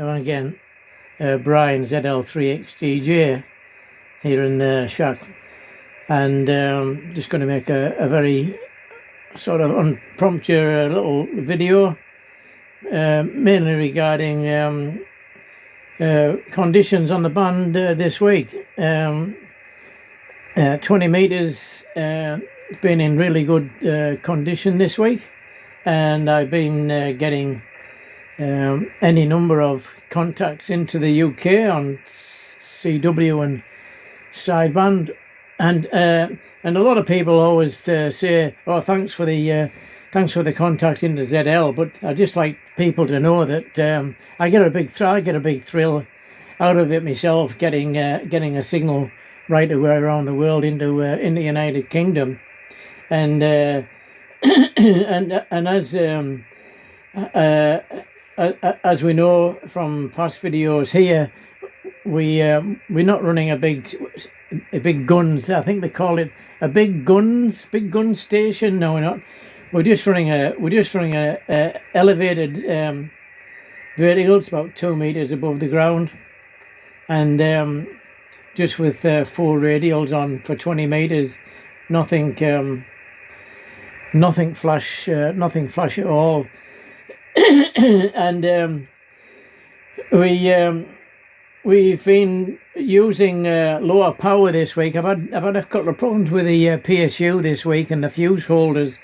And again, Brian, ZL3XDJ, here in the shack. And just going to make a very sort of impromptu little video, mainly regarding conditions on the band this week. 20 meters been in really good condition this week, and I've been getting any number of contacts into the UK on CW and sideband, and a lot of people always say, "Oh, thanks for the contact into ZL," but I just like people to know that I get a big thrill out of it myself, getting a signal right away around the world into in the United Kingdom, and as we know from past videos here, we're not running a big guns. I think they call it a big gun station. No, we're not. We're just running a elevated verticals about 2 meters above the ground, and just with 4 radials on for 20 meters. Nothing flash at all. And we've been using lower power this week. I've had a couple of problems with the PSU this week and the fuse holders,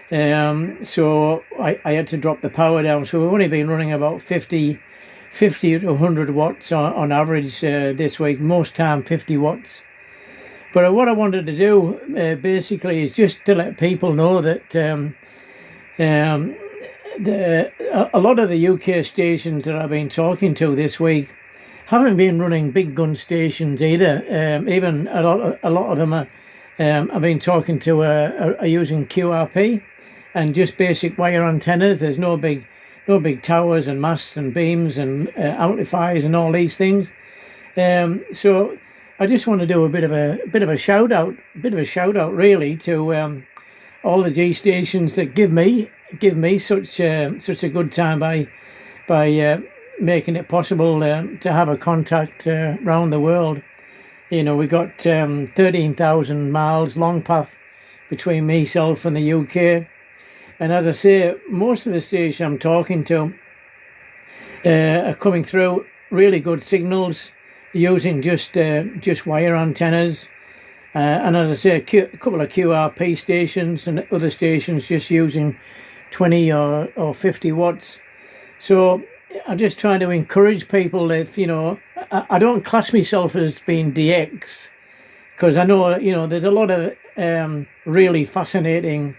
so I had to drop the power down. So we've only been running about 50 to 100 watts on average this week. Most time 50 watts. But what I wanted to do basically is just to let people know that a lot of the UK stations that I've been talking to this week haven't been running big gun stations either. Even a lot of them are, I've been talking to are using QRP and just basic wire antennas. There's no big towers and masts and beams and amplifiers and all these things. So I just want to do a bit of a shout out really to all the G stations that give me such a good time by making it possible to have a contact around the world. You know, we got 13,000 miles long path between myself and the UK, and as I say, most of the stations I'm talking to are coming through really good signals using just wire antennas, and as I say, a couple of QRP stations and other stations just using 20 or 50 watts. So I'm just trying to encourage people. If you know, I don't class myself as being DX, because I know, you know, there's a lot of really fascinating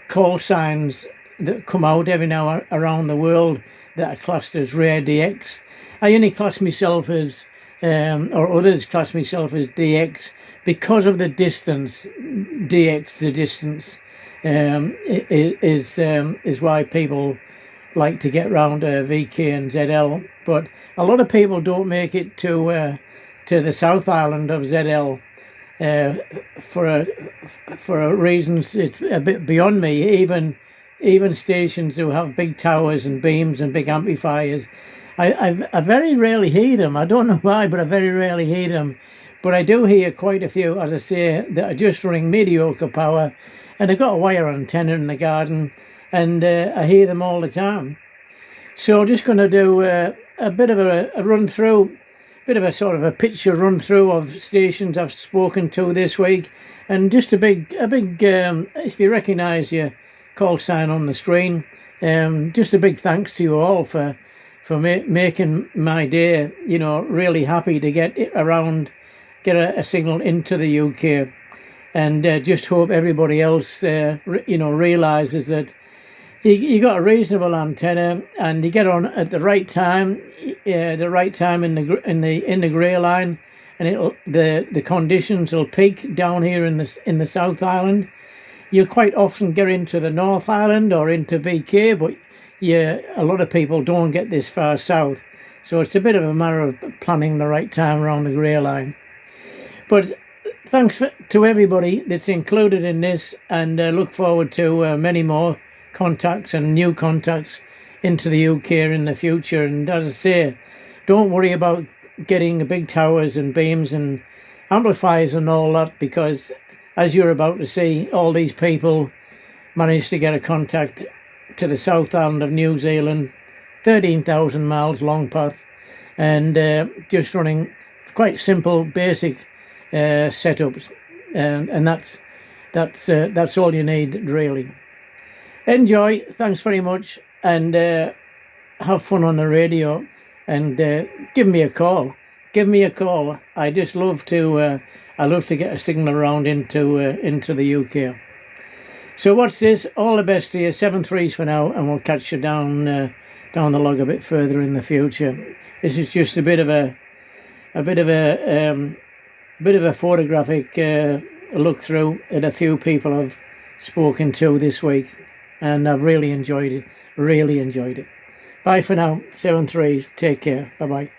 call signs that come out every now around the world that are classed as rare DX. I only class myself as, or others class myself as DX because of the distance. DX, the distance, is why people like to get round VK and ZL. But a lot of people don't make it to the South Island of ZL for reasons it's a bit beyond me. Even stations who have big towers and beams and big amplifiers, I very rarely hear them. I don't know why, but I very rarely hear them. But I do hear quite a few, as I say, that are just running mediocre power, and they've got a wire antenna in the garden, and I hear them all the time. So I'm just going to do a bit of a run through, bit of a sort of a picture run through of stations I've spoken to this week, and just a big if you recognise your call sign on the screen, just a big thanks to you all for making my day, you know, really happy to get it around, get a signal into the UK, and just hope everybody else, you know, realises that you got a reasonable antenna and you get on at the right time in the grey line, and the conditions will peak down here in the South Island. You'll quite often get into the North Island or into VK, but a lot of people don't get this far south, so it's a bit of a matter of planning the right time around the grey line. But thanks to everybody that's included in this, and look forward to many more contacts and new contacts into the UK in the future. And as I say, don't worry about getting big towers and beams and amplifiers and all that, because as you're about to see, all these people managed to get a contact to the South Island of New Zealand, 13,000 miles long path, and just running quite simple, basic setups, and that's all you need, really. Enjoy, thanks very much, and have fun on the radio, and give me a call. I just love to get a signal around into the UK. So what's this? All the best to you. 7-3s for now, and we'll catch you down the log a bit further in the future. This is just a bit of a photographic look through at a few people I've spoken to this week, and I've really enjoyed it. Bye for now. 7-3s. Take care. Bye bye.